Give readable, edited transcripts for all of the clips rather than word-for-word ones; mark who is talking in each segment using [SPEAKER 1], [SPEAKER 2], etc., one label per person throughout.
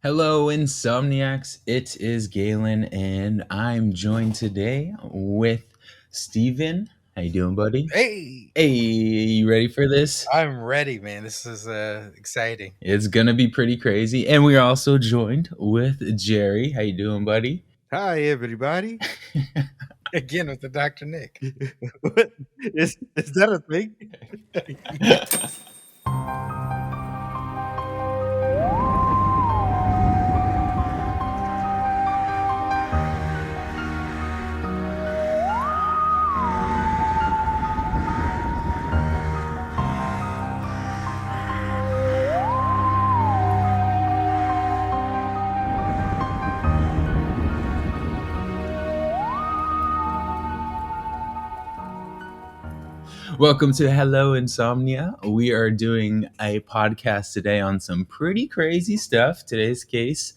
[SPEAKER 1] Hello, Insomniacs. It is Galen, and I'm joined today with Steven. How you doing, buddy?
[SPEAKER 2] Hey,
[SPEAKER 1] Hey, you ready for this?
[SPEAKER 2] I'm ready, man. This is exciting.
[SPEAKER 1] It's gonna be pretty crazy. And we're also joined with Jerry. How you doing, buddy?
[SPEAKER 3] Hi, everybody.
[SPEAKER 2] Again with the Dr. Nick.
[SPEAKER 3] What is that a thing?
[SPEAKER 1] Welcome to Hello Insomnia. We are doing a podcast today on some pretty crazy stuff. Today's case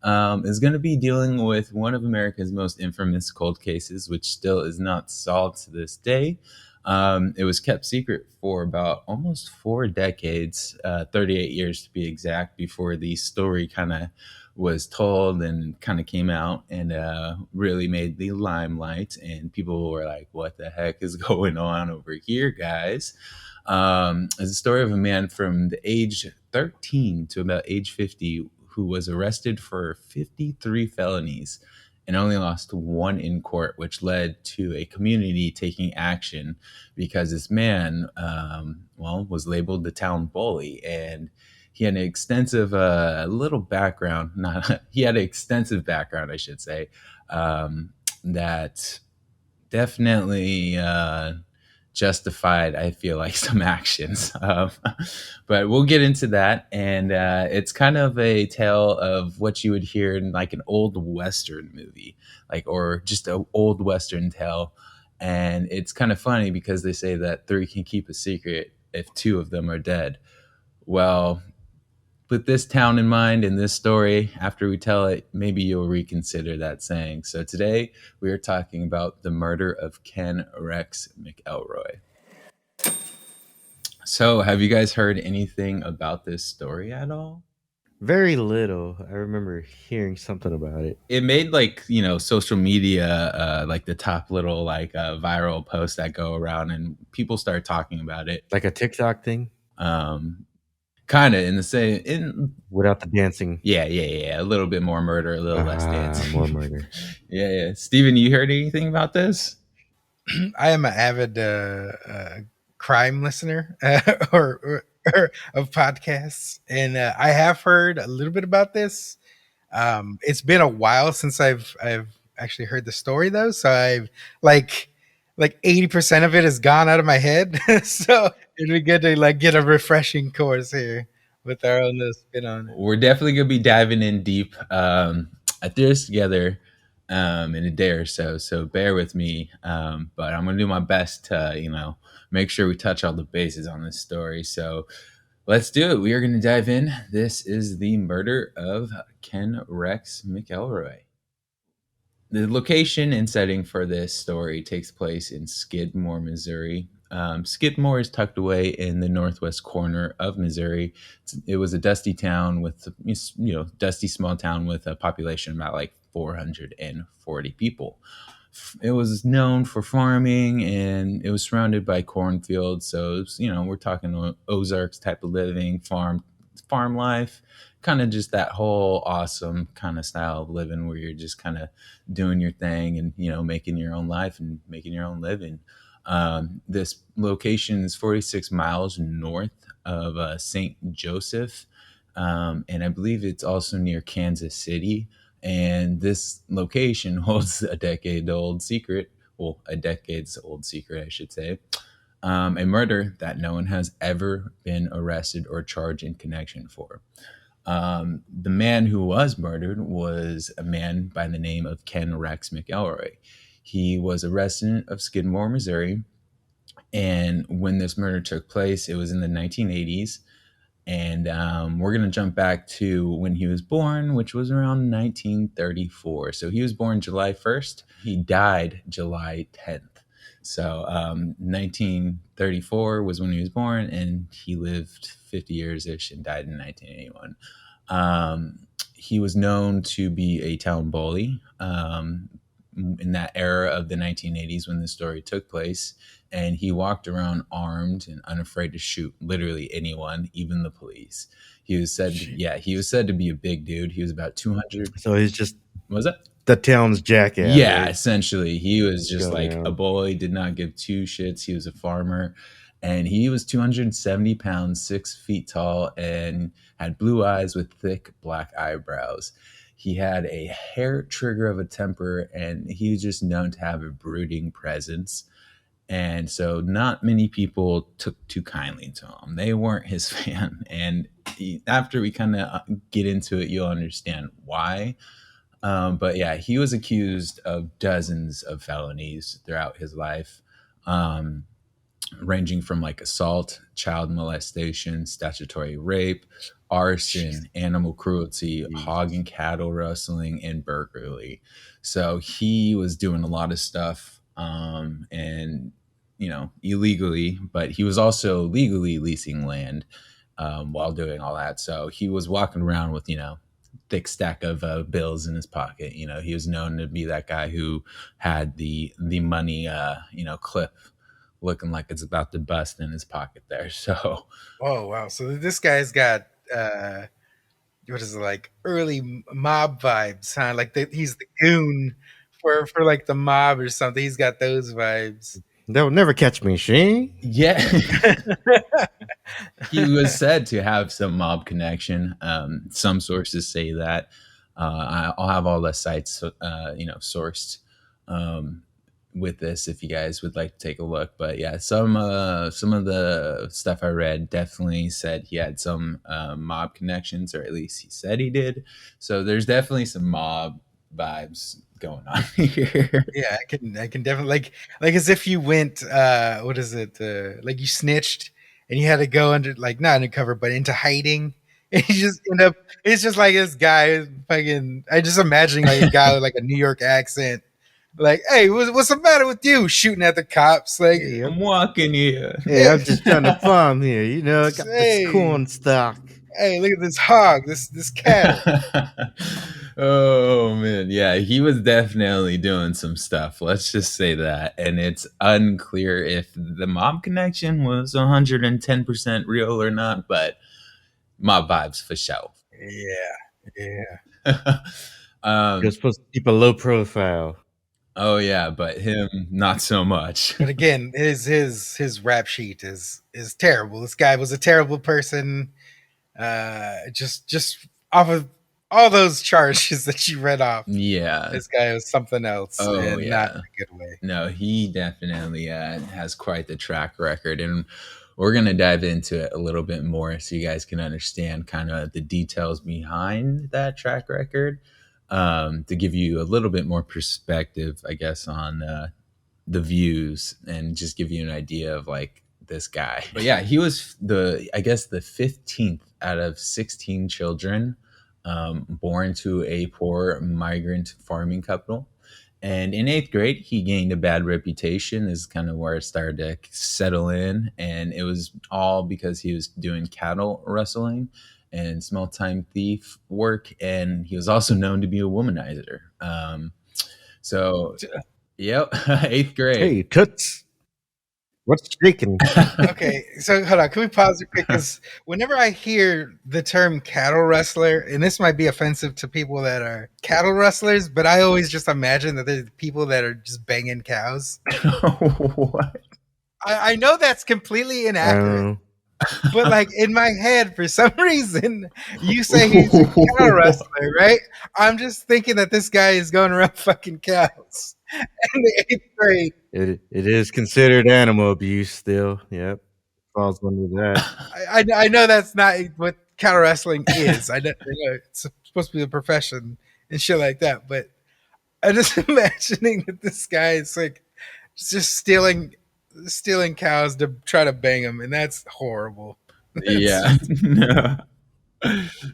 [SPEAKER 1] is going to be dealing with one of America's most infamous cold cases, which still is not solved to this day. It was kept secret for about almost 4 decades, 38 years to be exact, before the story kind of was told and kind of came out and really made the limelight. And people were like, what the heck is going on over here, guys? It's a story of a man from the age 13 to about age 50 who was arrested for 53 felonies and only lost one in court, which led to a community taking action because this man, was labeled the town bully. And he had an extensive little background. Not he had an extensive background, I should say, that definitely justified, I feel like, some actions. But we'll get into that. And it's kind of a tale of what you would hear in like an old Western movie, like, or just an old Western tale. And it's kind of funny because they say that three can keep a secret if two of them are dead. Well, with this town in mind in this story, after we tell it, maybe you'll reconsider that saying. So today we are talking about the murder of Ken Rex McElroy. So, have you guys heard anything about this story at all?
[SPEAKER 3] Very little. I remember hearing something about it.
[SPEAKER 1] It made like, social media, like the top little like viral posts that go around, and people start talking about it.
[SPEAKER 3] Like a TikTok thing
[SPEAKER 1] Um, Kind of in the same in
[SPEAKER 3] without the dancing.
[SPEAKER 1] yeah. A little bit more murder, a little less dancing.
[SPEAKER 3] More murder.
[SPEAKER 1] Yeah. Steven, you heard anything about this?
[SPEAKER 2] I am an avid crime listener or of podcasts, and I have heard a little bit about this. It's been a while since I've actually heard the story though, so I've like 80% of it has gone out of my head. So it'd be good to like get a refreshing course here with our own little spin on it.
[SPEAKER 1] We're definitely gonna be diving in deep at this together in a day or so. So bear with me, but I'm gonna do my best to make sure we touch all the bases on this story. So let's do it. We are gonna dive in. This is the murder of Ken Rex McElroy. The location and setting for this story takes place in Skidmore, Missouri. Skidmore is tucked away in the northwest corner of Missouri. It was a dusty town with, dusty small town with a population of about like 440 people. It was known for farming and it was surrounded by cornfields. So, we're talking Ozarks type of living, farm life, kind of just that whole awesome kind of style of living where you're just kind of doing your thing and making your own life and making your own living. This location is 46 miles north of St. Joseph, and I believe it's also near Kansas City. And this location holds a decades-old secret, I should say. A murder that no one has ever been arrested or charged in connection for. The man who was murdered was a man by the name of Ken Rex McElroy. He was a resident of Skidmore, Missouri. And when this murder took place, it was in the 1980s. And we're going to jump back to when he was born, which was around 1934. So he was born July 1st. He died July 10th. So 1934 was when he was born, and he lived 50 years-ish and died in 1981. he was known to be a town bully in that era of the 1980s when the story took place. And he walked around armed and unafraid to shoot literally anyone, even the police. He was said, he was said to be a big dude. He was about 200.
[SPEAKER 3] So he's just
[SPEAKER 1] What was that?
[SPEAKER 3] the town's jackass.
[SPEAKER 1] Yeah,
[SPEAKER 3] right?
[SPEAKER 1] essentially. He was just like
[SPEAKER 3] around.
[SPEAKER 1] a bully, did not give two shits. He was a farmer. And he was 270 pounds, 6 feet tall, and had blue eyes with thick black eyebrows. He had a hair trigger of a temper, and he was just known to have a brooding presence. And so not many people took too kindly to him. They weren't his fan. And after we kind of get into it, you'll understand why. But yeah, he was accused of dozens of felonies throughout his life, ranging from like assault, child molestation, statutory rape, arson, animal cruelty, hog and cattle rustling, and burglary. So he was doing a lot of stuff, and illegally, but he was also legally leasing land while doing all that. So he was walking around with thick stack of bills in his pocket. He was known to be that guy who had the money clip looking like it's about to bust in his pocket there. So
[SPEAKER 2] oh wow, so this guy's got what is it, like early mob vibes, huh? Like he's the goon for like the mob or something. He's got those vibes.
[SPEAKER 3] They'll never catch me, Shane.
[SPEAKER 1] yeah. He was said to have some mob connection. Some sources say that. I'll have all the sites, sourced with this if you guys would like to take a look. But yeah, some of the stuff I read definitely said he had some mob connections, or at least he said he did. So there's definitely some mob vibes going on here.
[SPEAKER 2] Yeah, I can definitely like as if you went what is it, like you snitched and you had to go under, like not undercover but into hiding, and you just end up, it's just like this guy fucking, I just imagining like a guy with like a New York accent, like, hey, what's the matter with you, shooting at the cops, like,
[SPEAKER 3] Hey,
[SPEAKER 1] I'm walking here.
[SPEAKER 3] Hey, I'm just trying to farm here. I got this corn stock.
[SPEAKER 2] Hey, look at this hog, this cattle.
[SPEAKER 1] Oh man, yeah, he was definitely doing some stuff. Let's just say that. And it's unclear if the mob connection was 110% real or not, but mob vibes for sure.
[SPEAKER 2] Yeah.
[SPEAKER 3] You're supposed to keep a low profile.
[SPEAKER 1] Oh yeah, but him not so much.
[SPEAKER 2] But again, his rap sheet is terrible. This guy was a terrible person. Just off of all those charges that you read off,
[SPEAKER 1] Yeah,
[SPEAKER 2] this guy was something else, and not in a good way.
[SPEAKER 1] No, he definitely has quite the track record, and we're going to dive into it a little bit more so you guys can understand kind of the details behind that track record, to give you a little bit more perspective, I guess, on the views, and just give you an idea of like this guy. But yeah, he was the 15th out of 16 children born to a poor migrant farming couple. And in 8th grade, he gained a bad reputation, is kind of where it started to settle in. And it was all because he was doing cattle rustling and small time thief work. And he was also known to be a womanizer. Yep, 8th grade.
[SPEAKER 3] Hey, toots. What's shaking?
[SPEAKER 2] Okay, so hold on. Can we pause it quick? Because whenever I hear the term cattle rustler, and this might be offensive to people that are cattle rustlers, but I always just imagine that there's people that are just banging cows.
[SPEAKER 1] What?
[SPEAKER 2] I know that's completely inaccurate, but like in my head, for some reason, you say he's a cattle rustler, right? I'm just thinking that this guy is going around fucking cows in the 8th grade.
[SPEAKER 3] It is considered animal abuse still. Yep. Falls under that.
[SPEAKER 2] I know that's not what cattle wrestling is. I know it's supposed to be a profession and shit like that, but I'm just imagining that this guy is like just stealing cows to try to bang them, and that's horrible.
[SPEAKER 1] Yeah. No.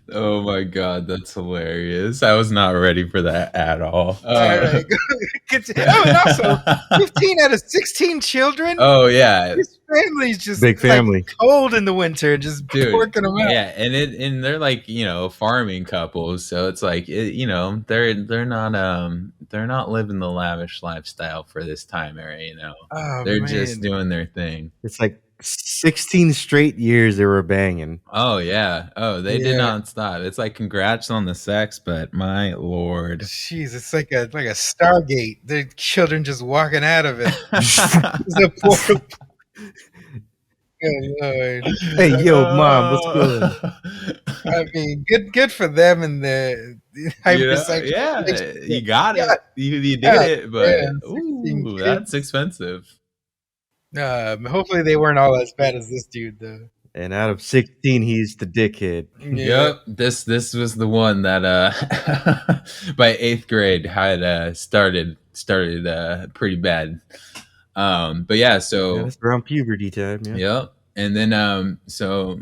[SPEAKER 1] Oh my god, that's hilarious. I was not ready for that at all.
[SPEAKER 2] All right. And also 15 out of 16 children.
[SPEAKER 1] Oh yeah.
[SPEAKER 2] family's just
[SPEAKER 3] Big family.
[SPEAKER 2] like cold in the winter, just
[SPEAKER 1] Dude,
[SPEAKER 2] working them out.
[SPEAKER 1] yeah, and they're like, farming couples, so it's like they're not living the lavish lifestyle for this time era.
[SPEAKER 2] Oh
[SPEAKER 1] They're just
[SPEAKER 2] man,
[SPEAKER 1] doing their thing.
[SPEAKER 3] It's like 16 straight years they were banging.
[SPEAKER 1] Oh yeah. Oh, they did
[SPEAKER 2] yeah.
[SPEAKER 1] not stop. It's like congrats on the sex, but my lord.
[SPEAKER 2] Jeez, it's like a Stargate. The children just walking out of it. It's a portal. Good Lord.
[SPEAKER 3] Hey, yo, mom, what's good?
[SPEAKER 2] I mean, good for them and the hypersexual.
[SPEAKER 1] Yeah, you got it.
[SPEAKER 2] Yeah,
[SPEAKER 1] You did
[SPEAKER 2] yeah,
[SPEAKER 1] it, but
[SPEAKER 2] 16
[SPEAKER 1] ooh,
[SPEAKER 2] kids.
[SPEAKER 1] that's expensive.
[SPEAKER 2] Hopefully they weren't all as bad as this dude, though.
[SPEAKER 3] And out of 16, he's the dickhead.
[SPEAKER 2] Yeah.
[SPEAKER 1] Yep, this was the one that by 8th grade had started pretty bad. But yeah,
[SPEAKER 3] Yeah,
[SPEAKER 1] so
[SPEAKER 3] that's around puberty time. Yeah.
[SPEAKER 1] yep. And then so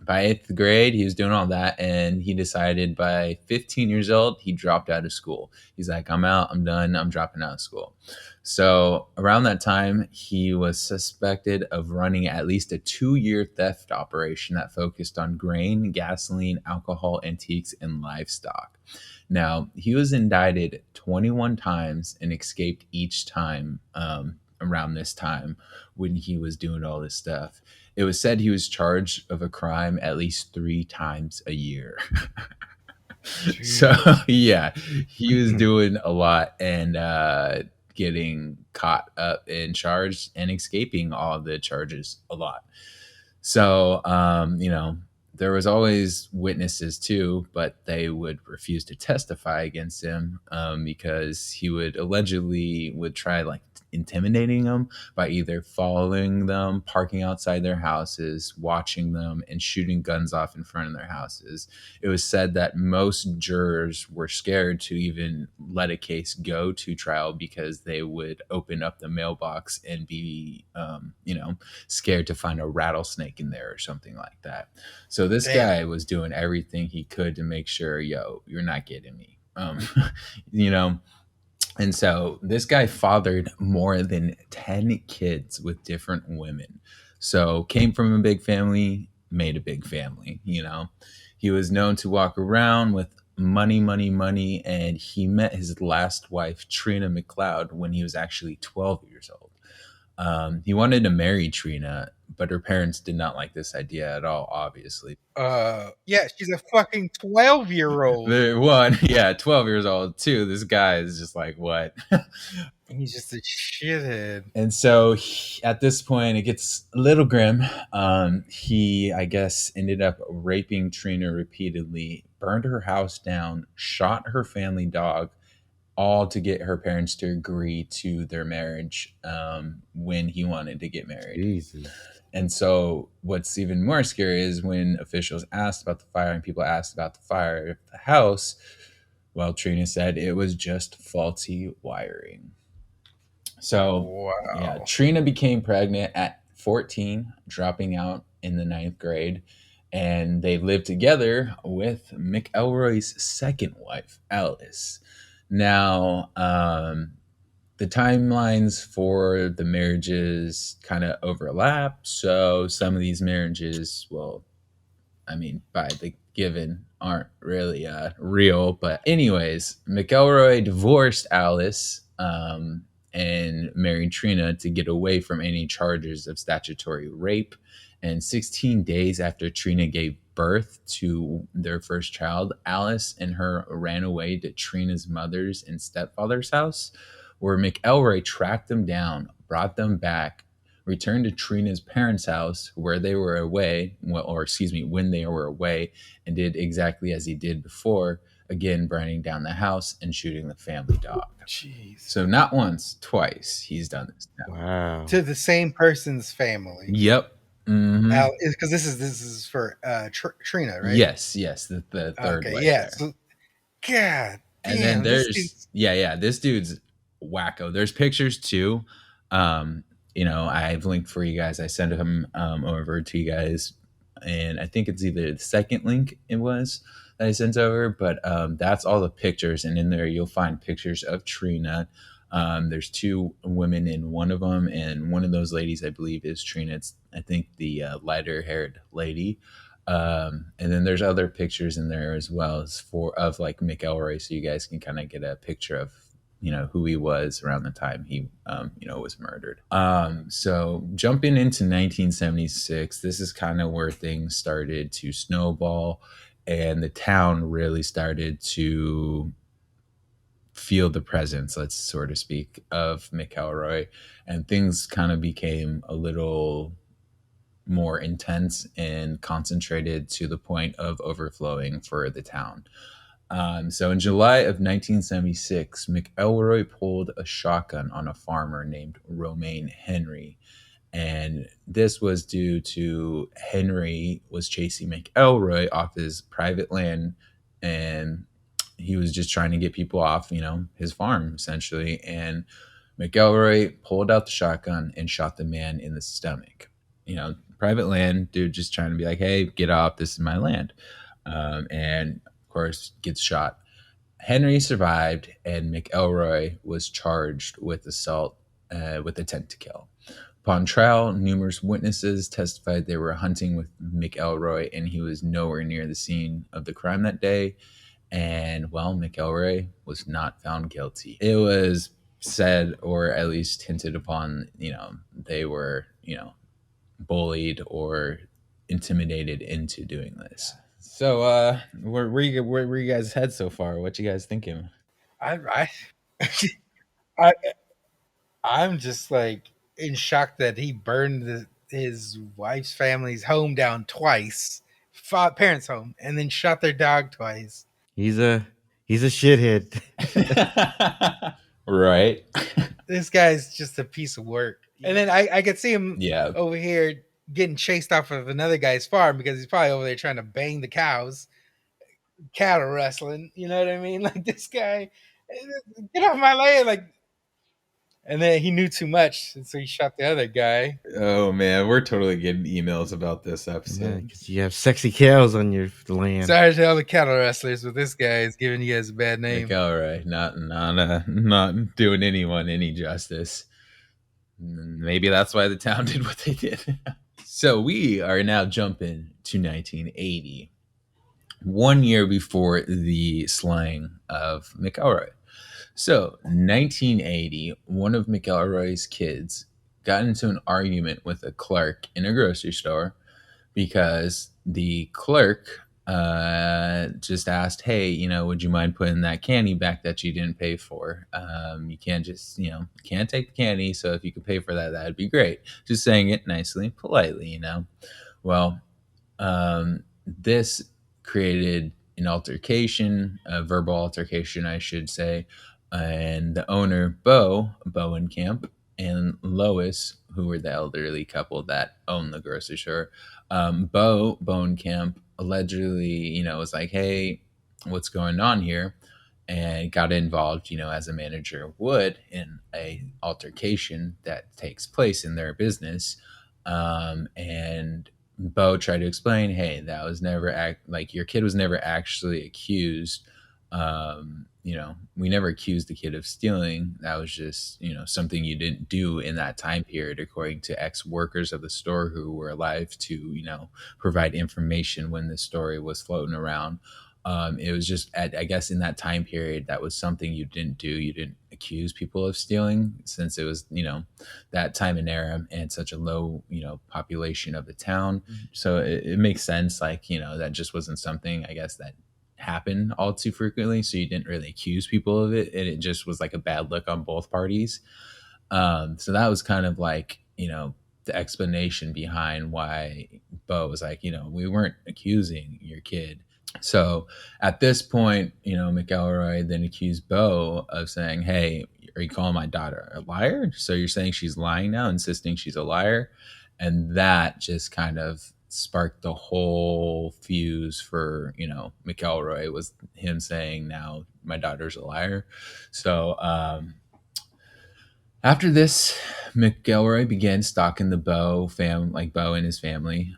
[SPEAKER 1] by 8th grade he was doing all that, and he decided by 15 years old he dropped out of school. He's like, I'm out, I'm done, I'm dropping out of school. So around that time he was suspected of running at least a 2-year theft operation that focused on grain, gasoline, alcohol, antiques, and livestock. Now, he was indicted 21 times and escaped each time around this time when he was doing all this stuff. It was said he was charged of a crime at least 3 times a year. So, yeah, he was doing a lot and getting caught up and charged and escaping all of the charges a lot. So, there was always witnesses too, but they would refuse to testify against him because he would try like intimidating them by either following them, parking outside their houses, watching them, and shooting guns off in front of their houses. It was said that most jurors were scared to even let a case go to trial because they would open up the mailbox and be, scared to find a rattlesnake in there or something like that. So this guy was doing everything he could to make sure, you're not getting me. you know, and so this guy fathered more than 10 kids with different women. So came from a big family, made a big family. He was known to walk around with money, money, money, and he met his last wife, Trina McLeod, when he was actually 12 years old. He wanted to marry Trina, but her parents did not like this idea at all, obviously.
[SPEAKER 2] Yeah, she's a fucking 12-year-old.
[SPEAKER 1] 12 years old. 2, this guy is just like, what?
[SPEAKER 2] He's just a shithead.
[SPEAKER 1] And so at this point, it gets a little grim. He, I guess, ended up raping Trina repeatedly, burned her house down, shot her family dog, all to get her parents to agree to their marriage when he wanted to get married.
[SPEAKER 3] Jesus.
[SPEAKER 1] And so what's even more scary is when officials asked about the fire and people asked about the fire at the house, well, Trina said it was just faulty wiring. So,
[SPEAKER 2] Wow.
[SPEAKER 1] yeah, Trina became pregnant at 14, dropping out in the 9th grade. And they lived together with McElroy's second wife, Alice. Now, the timelines for the marriages kind of overlap. So some of these marriages, well, I mean, by the given, aren't really real. But anyways, McElroy divorced Alice and married Trina to get away from any charges of statutory rape. And 16 days after Trina gave birth to their first child, Alice and her ran away to Trina's mother's and stepfather's house, where McElroy tracked them down, brought them back, returned to Trina's parents' house where they were away, when they were away, and did exactly as he did before, again burning down the house and shooting the family dog.
[SPEAKER 2] Jeez.
[SPEAKER 1] So not once, twice he's done this now.
[SPEAKER 3] Wow.
[SPEAKER 2] To the same person's family.
[SPEAKER 1] Yep. Mm-hmm.
[SPEAKER 2] Because this is for Trina, right?
[SPEAKER 1] Yes, the third
[SPEAKER 2] Okay,
[SPEAKER 1] wife
[SPEAKER 2] yeah.
[SPEAKER 1] there.
[SPEAKER 2] So, God.
[SPEAKER 1] And
[SPEAKER 2] damn,
[SPEAKER 1] then
[SPEAKER 2] this
[SPEAKER 1] there's this dude's wacko. There's pictures too. I've linked for you guys. I sent them over to you guys, and I think it's either the second link it was that I sent over, but that's all the pictures, and in there you'll find pictures of Trina There's two women in one of them, and one of those ladies, I believe, is Trina. It's, I think, the lighter haired lady. And then there's other pictures in there as well as of like McElroy, so you guys can kind of get a picture of who he was around the time he was murdered. So jumping into 1976, this is kind of where things started to snowball, and the town really started to feel the presence, let's sort of speak, of McElroy, and things kind of became a little more intense and concentrated to the point of overflowing for the town. So in July of 1976, McElroy pulled a shotgun on a farmer named Romaine Henry. And this was due to Henry was chasing McElroy off his private land, and he was just trying to get people off, his farm essentially. And McElroy pulled out the shotgun and shot the man in the stomach. Private land, dude, just trying to be like, hey, get off, this is my land. And of course, gets shot. Henry survived, and McElroy was charged with assault with intent to kill. Upon trial, numerous witnesses testified they were hunting with McElroy, and he was nowhere near the scene of the crime that day. And, well, McElroy was not found guilty. It was said, or at least hinted upon, they were, bullied or intimidated into doing this. So, where you guys head so far? What you guys thinking?
[SPEAKER 2] I, I I'm just like in shock that he burned his wife's family's home down twice, parents' home, and then shot their dog twice.
[SPEAKER 3] He's a shithead.
[SPEAKER 1] Right.
[SPEAKER 2] This guy's just a piece of work. And then I could see him over here getting chased off of another guy's farm because he's probably over there trying to bang the cows, cattle wrestling. You know what I mean? Like, this guy, get off my land! Like, and then he knew too much, and so he shot the other guy.
[SPEAKER 1] Oh man, we're totally getting emails about this episode.
[SPEAKER 3] Because you have sexy cows on your land.
[SPEAKER 2] Sorry to all the cattle wrestlers, but this guy is giving you guys a bad name.
[SPEAKER 1] McElroy, not doing anyone any justice. Maybe that's why the town did what they did. So we are now jumping to 1980, 1 year before the slaying of McElroy. So 1980, one of McElroy's kids got into an argument with a clerk in a grocery store because the clerk just asked, hey, would you mind putting that candy back that you didn't pay for? You can't just, can't take the candy. So if you could pay for that, that'd be great. Just saying it nicely, politely, Well, this created an altercation, a verbal altercation, I should say. And the owner, Bowenkamp, and Lois, who were the elderly couple that owned the grocery store, Bowenkamp allegedly, was like, hey, what's going on here? And got involved, as a manager would in a altercation that takes place in their business. And Bo tried to explain, hey, that was never your kid was never actually accused. We never accused the kid of stealing. That was just, something you didn't do in that time period, according to ex-workers of the store who were alive to, provide information when the story was floating around. It was just, I guess, in that time period, that was something you didn't do. You didn't accuse people of stealing, since it was, that time and era and such a low, population of the town. So it makes sense, that just wasn't something, I guess, that happened all too frequently. So you didn't really accuse people of it, and it just was like a bad look on both parties. So that was kind of like, the explanation behind why Bo was like, we weren't accusing your kid. So at this point, McElroy then accused Bo of saying, hey, are you calling my daughter a liar? So you're saying she's lying now, insisting she's a liar? And that just kind of sparked the whole fuse for, McElroy, was him saying, now my daughter's a liar. So After this, McElroy began stalking the Bo and his family,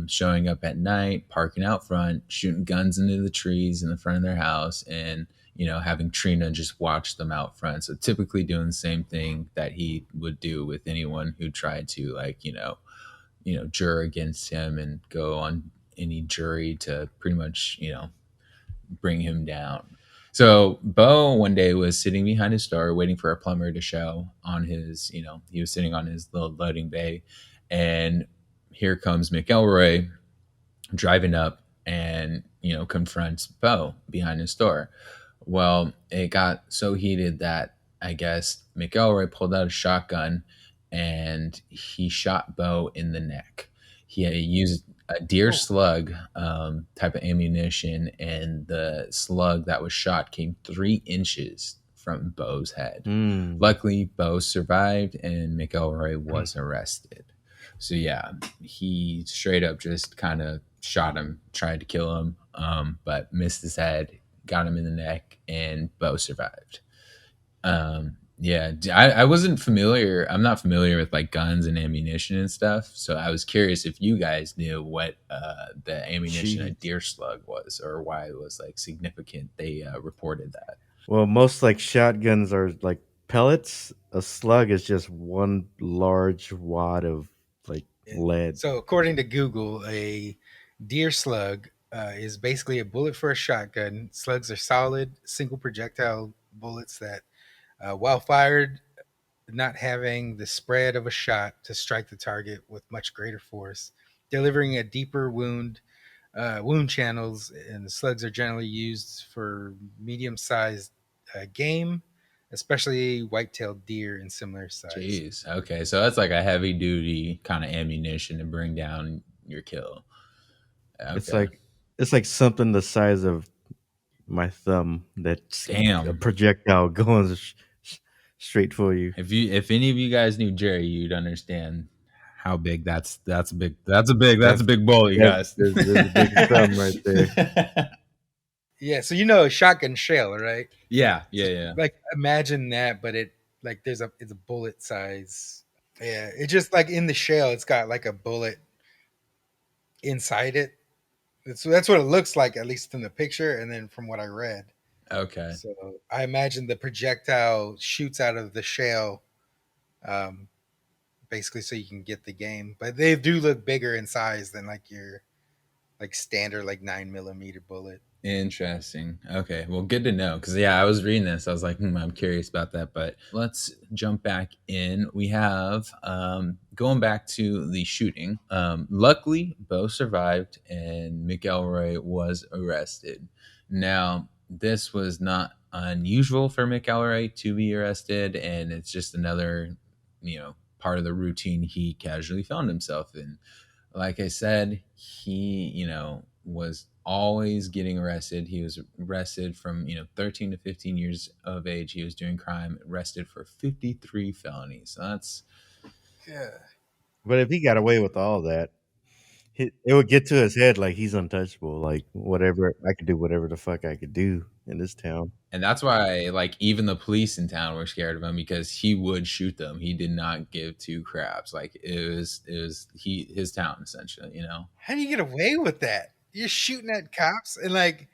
[SPEAKER 1] showing up at night, parking out front, shooting guns into the trees in the front of their house, and having Trina just watch them out front. So typically doing the same thing that he would do with anyone who tried to juror against him and go on any jury to pretty much bring him down. So Bo one day was sitting behind his store waiting for a plumber to show on his, he was sitting on his little loading bay, and here comes McElroy driving up and, confronts Bo behind his store. Well, it got so heated that I guess McElroy pulled out a shotgun and he shot Bo in the neck. He had used a deer slug type of ammunition, and the slug that was shot came 3 inches from Bo's head. Luckily, Bo survived and McElroy was arrested. So yeah, he straight up just kind of shot him, tried to kill him, but missed his head, got him in the neck, and Bo survived. Yeah, I wasn't familiar. I'm not familiar with like guns and ammunition and stuff. So I was curious if you guys knew what the ammunition a deer slug was, or why it was like significant. They reported that.
[SPEAKER 3] Well, most like shotguns are like pellets. A slug is just one large wad of like lead.
[SPEAKER 2] So according to Google, a deer slug is basically a bullet for a shotgun. Slugs are solid, single projectile bullets that, while fired, not having the spread of a shot to strike the target with much greater force, delivering a deeper wound channels, and the slugs are generally used for medium-sized game, especially white-tailed deer in similar size.
[SPEAKER 1] Jeez. Okay, so that's like a heavy duty kind of ammunition to bring down your kill. Okay.
[SPEAKER 3] It's like something the size of my thumb that's
[SPEAKER 1] Damn.
[SPEAKER 3] a projectile going straight for you.
[SPEAKER 1] If any of you guys knew Jerry, you'd understand how big that's a big bullet, you guys.
[SPEAKER 3] There's a big thumb right there.
[SPEAKER 2] Yeah, so you know a shotgun shell, right?
[SPEAKER 1] Yeah.
[SPEAKER 2] Like imagine that, but it's a bullet size. Yeah, it just like in the shell, it's got like a bullet inside it. That's what it looks like, at least in the picture, and then from what I read.
[SPEAKER 1] Okay.
[SPEAKER 2] So I imagine the projectile shoots out of the shell, basically so you can get the game. But they do look bigger in size than like your like standard like 9mm bullet.
[SPEAKER 1] Interesting. Okay. Well, good to know. Because I was reading this. I was like, I'm curious about that. But let's jump back in. We have going back to the shooting. Luckily, Bo survived and McElroy was arrested. Now, this was not unusual for McElroy to be arrested, and it's just another, part of the routine he casually found himself in. Like I said, he, was always getting arrested. He was arrested from, 13 to 15 years of age. He was doing crime, arrested for 53 felonies. So that's...
[SPEAKER 2] Yeah.
[SPEAKER 3] But if he got away with all that, it would get to his head like he's untouchable. Like whatever, I could do whatever the fuck I could do in this town.
[SPEAKER 1] And that's why, like, even the police in town were scared of him, because he would shoot them. He did not give two craps. Like, it was his town, essentially,
[SPEAKER 2] How do you get away with that? You're shooting at cops and like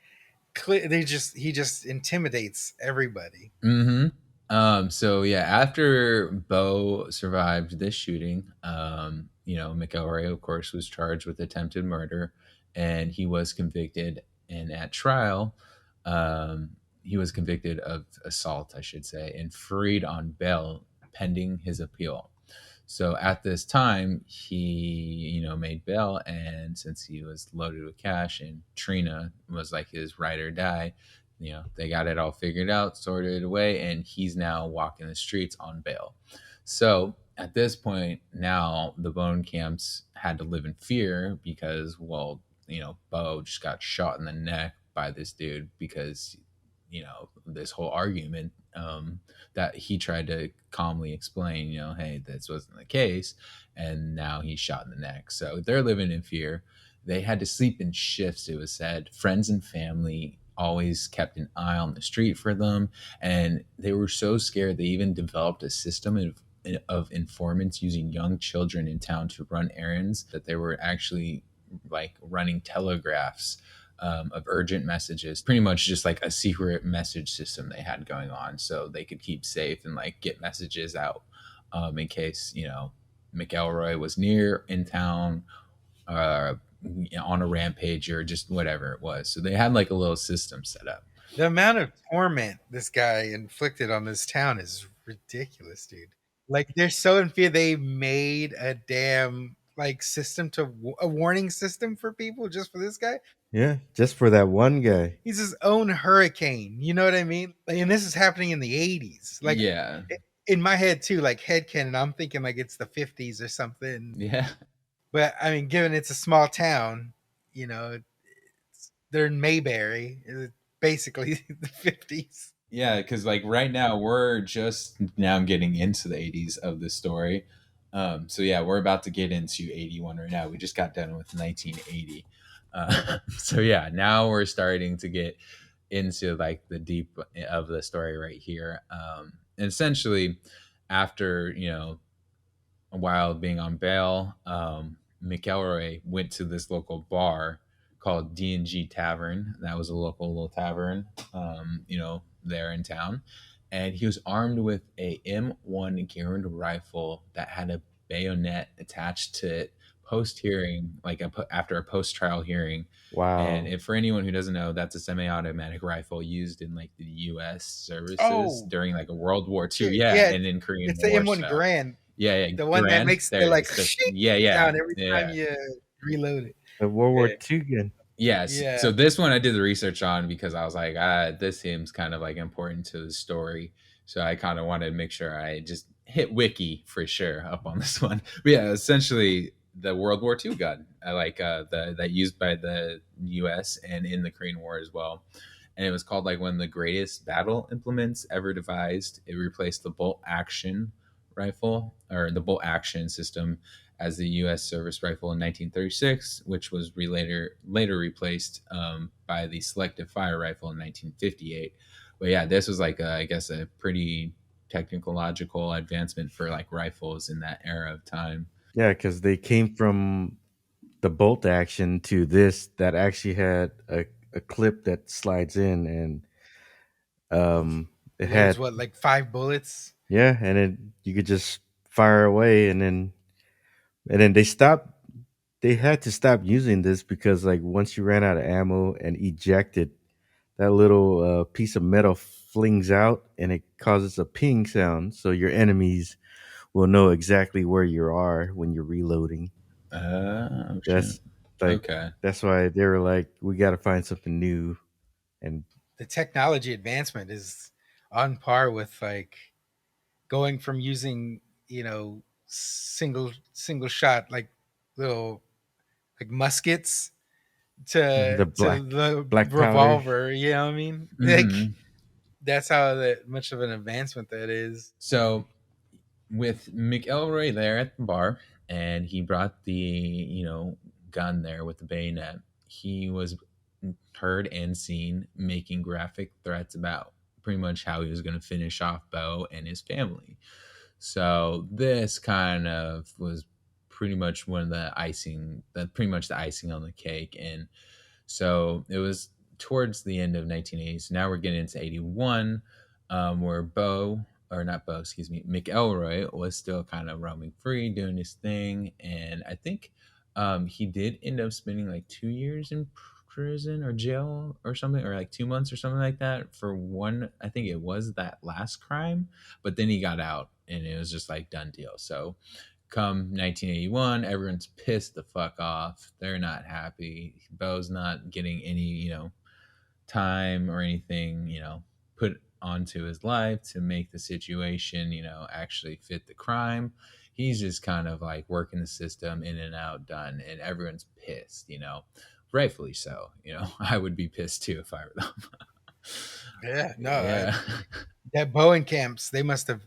[SPEAKER 2] he just intimidates everybody.
[SPEAKER 1] Mm-hmm. So yeah, after Bo survived this shooting, McElroy, of course, was charged with attempted murder, and he was convicted. And at trial, he was convicted of assault, I should say, and freed on bail pending his appeal. So at this time, he, made bail, and since he was loaded with cash and Trina was like his ride or die, they got it all figured out, sorted away, and he's now walking the streets on bail. So at this point, now the Bone Camps had to live in fear because, well, Bo just got shot in the neck by this dude because, this whole argument that he tried to calmly explain, hey, this wasn't the case. And now he's shot in the neck. So they're living in fear. They had to sleep in shifts, it was said. Friends and family always kept an eye on the street for them. And they were so scared they even developed a system of informants using young children in town to run errands, that they were actually like running telegraphs of urgent messages, pretty much just like a secret message system they had going on so they could keep safe and like get messages out in case, McElroy was near in town, uh, on a rampage or just whatever it was. So they had like a little system set up.
[SPEAKER 2] The amount of torment this guy inflicted on this town is ridiculous, dude. Like they're so in fear they made a damn like system to a warning system for people just for this guy.
[SPEAKER 3] Yeah, just for that one guy.
[SPEAKER 2] He's his own hurricane. You know what I mean? Like, and this is happening in the 80s. Like
[SPEAKER 1] Yeah.
[SPEAKER 2] in my head too, like headcanon, I'm thinking like it's the 50s or something.
[SPEAKER 1] Yeah.
[SPEAKER 2] But I mean, given it's a small town, they're in Mayberry, basically the 50s.
[SPEAKER 1] Yeah, because like right now we're just now getting into the 80s of the story. So yeah, we're about to get into 81 right now. We just got done with 1980. So yeah, now we're starting to get into like the deep of the story right here. And essentially, after a while being on bail, McElroy went to this local bar called D&G Tavern. That was a local little tavern, there in town. And he was armed with a M1 Garand rifle that had a bayonet attached to it post hearing, like after a post trial hearing.
[SPEAKER 3] Wow.
[SPEAKER 1] And for anyone who doesn't know, that's a semi-automatic rifle used in like the U.S. services
[SPEAKER 2] Oh,
[SPEAKER 1] during like a World War II.
[SPEAKER 2] shit.
[SPEAKER 1] Yeah,
[SPEAKER 2] Yeah,
[SPEAKER 1] and in Korean
[SPEAKER 2] it's the
[SPEAKER 1] War.
[SPEAKER 2] M1
[SPEAKER 1] So
[SPEAKER 2] Grand,
[SPEAKER 1] yeah, yeah,
[SPEAKER 2] the one that
[SPEAKER 1] Grand.
[SPEAKER 2] makes
[SPEAKER 1] There
[SPEAKER 2] the
[SPEAKER 1] it
[SPEAKER 2] like
[SPEAKER 1] is. Yeah,
[SPEAKER 2] sound
[SPEAKER 1] yeah,
[SPEAKER 2] every time
[SPEAKER 1] yeah.
[SPEAKER 2] you reload it.
[SPEAKER 3] The World War
[SPEAKER 2] Yeah.
[SPEAKER 3] II gun.
[SPEAKER 1] Yes.
[SPEAKER 2] Yeah.
[SPEAKER 1] So this one I did the research on because I was like, this seems kind of like important to the story. So I kind of wanted to make sure I just hit wiki for sure up on this one. But yeah, essentially the World War II gun, I like that used by the U.S. and in the Korean War as well. And it was called like one of the greatest battle implements ever devised. It replaced the bolt action rifle or the bolt action system as the U.S. service rifle in 1936, which was later replaced by the selective fire rifle in 1958. But yeah, this was like I guess a pretty technological advancement for like rifles in that era of time.
[SPEAKER 3] Yeah, because they came from the bolt action to this that actually had a clip that slides in, and it
[SPEAKER 2] Loads
[SPEAKER 3] had,
[SPEAKER 2] what, like 5 bullets?
[SPEAKER 3] yeah, and it you could just fire away, and then they had to stop using this because like once you ran out of ammo and ejected, that little piece of metal flings out and it causes a ping sound, so your enemies will know exactly where you are when you're reloading.
[SPEAKER 1] Oh shit.
[SPEAKER 3] That's like
[SPEAKER 1] Okay.
[SPEAKER 3] that's why they were like, we got to find something new. And
[SPEAKER 2] The technology advancement is on par with like going from using, single shot like little like muskets
[SPEAKER 3] the
[SPEAKER 2] to
[SPEAKER 3] black
[SPEAKER 2] the
[SPEAKER 3] black powder.
[SPEAKER 2] revolver, you know what I mean? Like
[SPEAKER 1] Hmm.
[SPEAKER 2] that's how that much of an advancement that is.
[SPEAKER 1] So with McElroy there at the bar, and he brought the gun there with the bayonet. He was heard and seen making graphic threats about pretty much how he was going to finish off Bo and his family. So this kind of was pretty much one of the icing, that pretty much the icing on the cake. And so it was towards the end of 1980. So now we're getting into 81, where Bo, or not Bo, excuse me, McElroy was still kind of roaming free, doing his thing. And I think he did end up spending like 2 years in prison or jail or something, or like 2 months or something like that for one. I think it was that last crime, but then he got out and it was just like done deal. So come 1981, everyone's pissed the fuck off. They're not happy. Bo's not getting any, time or anything, put onto his life to make the situation, actually fit the crime. He's just kind of like working the system in and out, done, and everyone's pissed, rightfully so. I would be pissed too if I were them.
[SPEAKER 2] Yeah, no,
[SPEAKER 1] Yeah.
[SPEAKER 2] that Bowen camps, they must have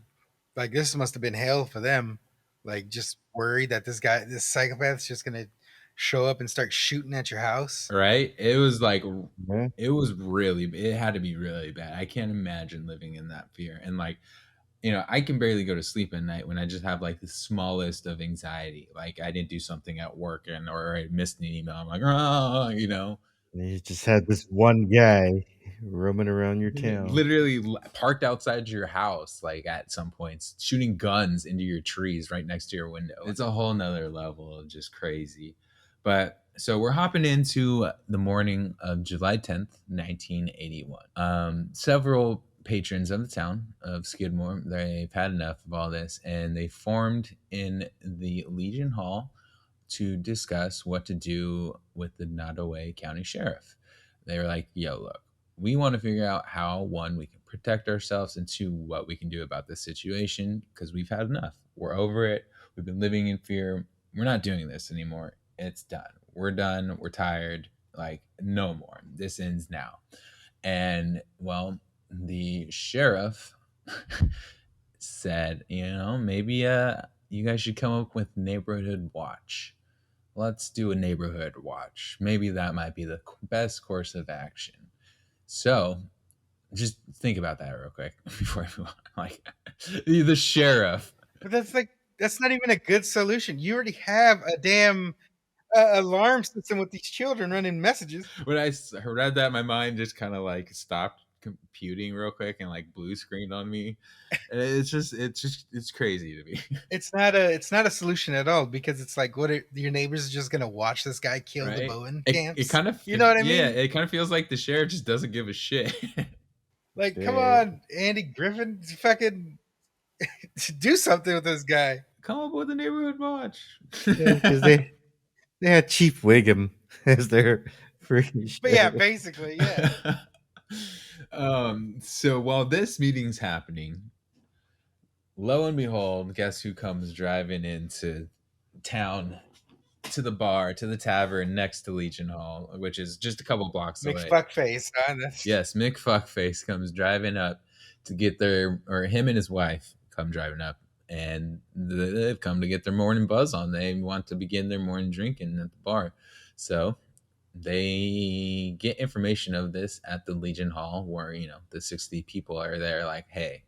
[SPEAKER 2] like this must have been hell for them. Like just worried that this psychopath's just gonna show up and start shooting at your house.
[SPEAKER 1] Right? It was like
[SPEAKER 3] Yeah.
[SPEAKER 1] it had to be really bad. I can't imagine living in that fear. And like, I can barely go to sleep at night when I just have like the smallest of anxiety. Like I didn't do something at work or I missed an email. I'm like, oh.
[SPEAKER 3] And you just had this one guy roaming around your town.
[SPEAKER 1] Literally parked outside your house, like at some points, shooting guns into your trees right next to your window. It's a whole nother level of just crazy. But so we're hopping into the morning of July 10th, 1981. Several patrons of the town of Skidmore, they've had enough of all this, and they formed in the Legion Hall to discuss what to do with the Nottoway County Sheriff. They were like, yo, look, we want to figure out how, one, we can protect ourselves, and two, what we can do about this situation because we've had enough. We're over it. We've been living in fear. We're not doing this anymore. It's done. We're done. We're tired. Like, no more. This ends now. And, well, the sheriff said, maybe you guys should come up with neighborhood watch. Let's do a neighborhood watch. Maybe that might be the best course of action. So just think about that real quick before we move on. Like the sheriff.
[SPEAKER 2] But that's not even a good solution. You already have a damn alarm system with these children running messages.
[SPEAKER 1] When I read that, my mind just kind of like stopped computing real quick and like blue screened on me. It's crazy to me.
[SPEAKER 2] It's not a solution at all because it's like, your neighbors are just gonna watch this guy kill the
[SPEAKER 1] Right?
[SPEAKER 2] Bowen
[SPEAKER 1] It
[SPEAKER 2] camps?
[SPEAKER 1] kind of,
[SPEAKER 2] You know what I mean?
[SPEAKER 1] Yeah, it kind of feels like the sheriff just doesn't give a shit.
[SPEAKER 2] Like, come
[SPEAKER 3] Yeah.
[SPEAKER 2] on, Andy Griffin, fucking do something with this guy.
[SPEAKER 1] Come up with a neighborhood watch.
[SPEAKER 3] Yeah, because they had Chief Wiggum as their freaking
[SPEAKER 2] But yeah,
[SPEAKER 3] sheriff.
[SPEAKER 2] basically, yeah.
[SPEAKER 1] So while this meeting's happening, lo and behold, guess who comes driving into town, to the bar, to the tavern next to Legion Hall, which is just a couple blocks away.
[SPEAKER 2] McFuckface, huh?
[SPEAKER 1] Yes, Mick Fuckface comes driving up to get him and his wife come driving up, and they've come to get their morning buzz on. They want to begin their morning drinking at the bar. So they get information of this at the Legion Hall where, the 60 people are there like, hey,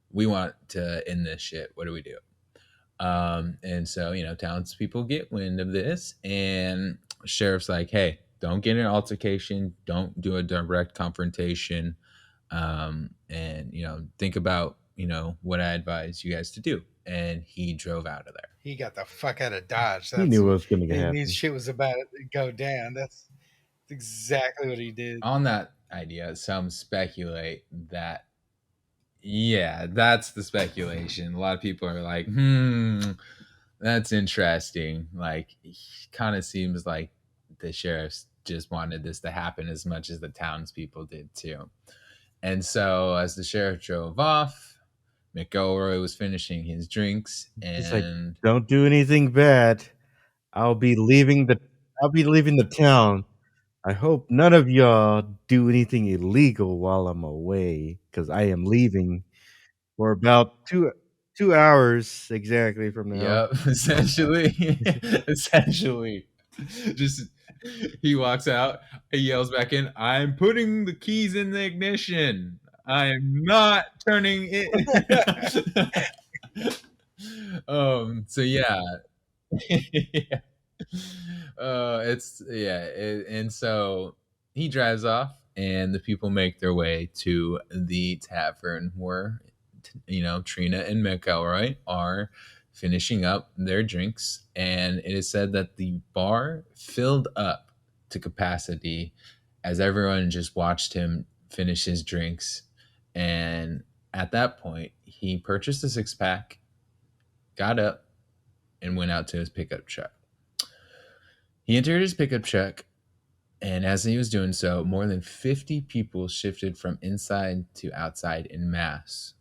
[SPEAKER 1] we want to end this shit. What do we do? And so, townspeople get wind of this, and sheriff's like, hey, don't get in an altercation. Don't do a direct confrontation. And, think about, what I advise you guys to do. And he drove out of there.
[SPEAKER 2] He got the fuck out of Dodge.
[SPEAKER 3] He knew what was going to
[SPEAKER 2] He
[SPEAKER 3] happen.
[SPEAKER 2] knew shit was about to go down. That's exactly what he did.
[SPEAKER 1] On that idea, some speculate that, yeah, that's the speculation. A lot of people are like, that's interesting. Like, kind of seems like the sheriffs just wanted this to happen as much as the townspeople did too. And so as the sheriff drove off, McElroy was finishing his drinks,
[SPEAKER 3] He's like,
[SPEAKER 1] and
[SPEAKER 3] don't do anything bad. I'll be leaving the town. I hope none of y'all do anything illegal while I'm away, because I am leaving for about 2 hours exactly from now.
[SPEAKER 1] yep, essentially, just he walks out, he yells back in, I'm putting the keys in the ignition. I am not turning it. So yeah. And so he drives off, and the people make their way to the tavern where, Trina and McElroy are finishing up their drinks, and it is said that the bar filled up to capacity as everyone just watched him finish his drinks. And at that point, he purchased a 6-pack, got up, and went out to his pickup truck. He entered his pickup truck, and as he was doing so, more than 50 people shifted from inside to outside in mass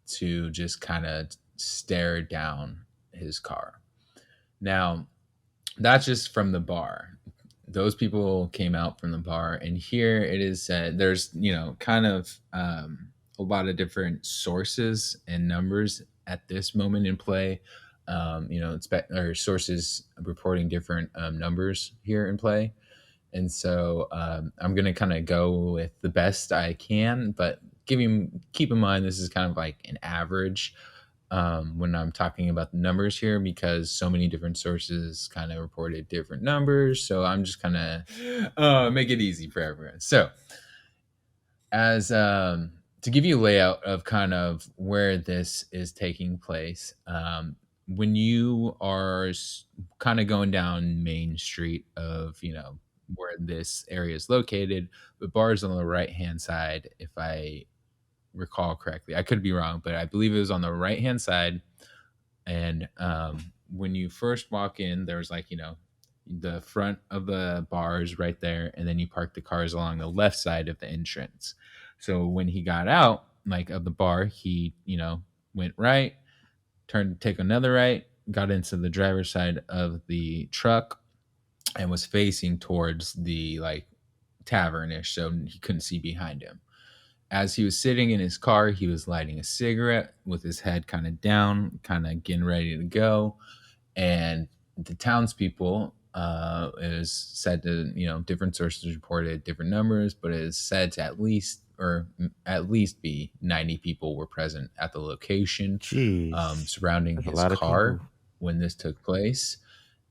[SPEAKER 1] to just kind of stare down his car. Now, that's just from the bar. Those people came out from the bar, and here it is said there's, kind of a lot of different sources and numbers at this moment in play or sources reporting different numbers here in play. And so I'm going to kind of go with the best I can, but keep in mind this is kind of like an average when I'm talking about the numbers here, because so many different sources kind of reported different numbers. So I'm just kind of make it easy for everyone. So as to give you a layout of kind of where this is taking place, when you are kind of going down Main Street of where this area is located, the bar is on the right hand side, if I recall correctly. I could be wrong, but I believe it was on the right hand side. And when you first walk in, there's like the front of the bar is right there, and then you park the cars along the left side of the entrance. So when he got out like of the bar, he went right, turned to take another right, got into the driver's side of the truck, and was facing towards the like tavernish, so he couldn't see behind him. As he was sitting in his car, he was lighting a cigarette with his head kind of down, kind of getting ready to go. And the townspeople, is said to, different sources reported different numbers, but it is said to at least be 90 people were present at the location,
[SPEAKER 3] Jeez,
[SPEAKER 1] surrounding
[SPEAKER 3] that's a
[SPEAKER 1] his
[SPEAKER 3] lot of
[SPEAKER 1] car
[SPEAKER 3] people.
[SPEAKER 1] when this took place.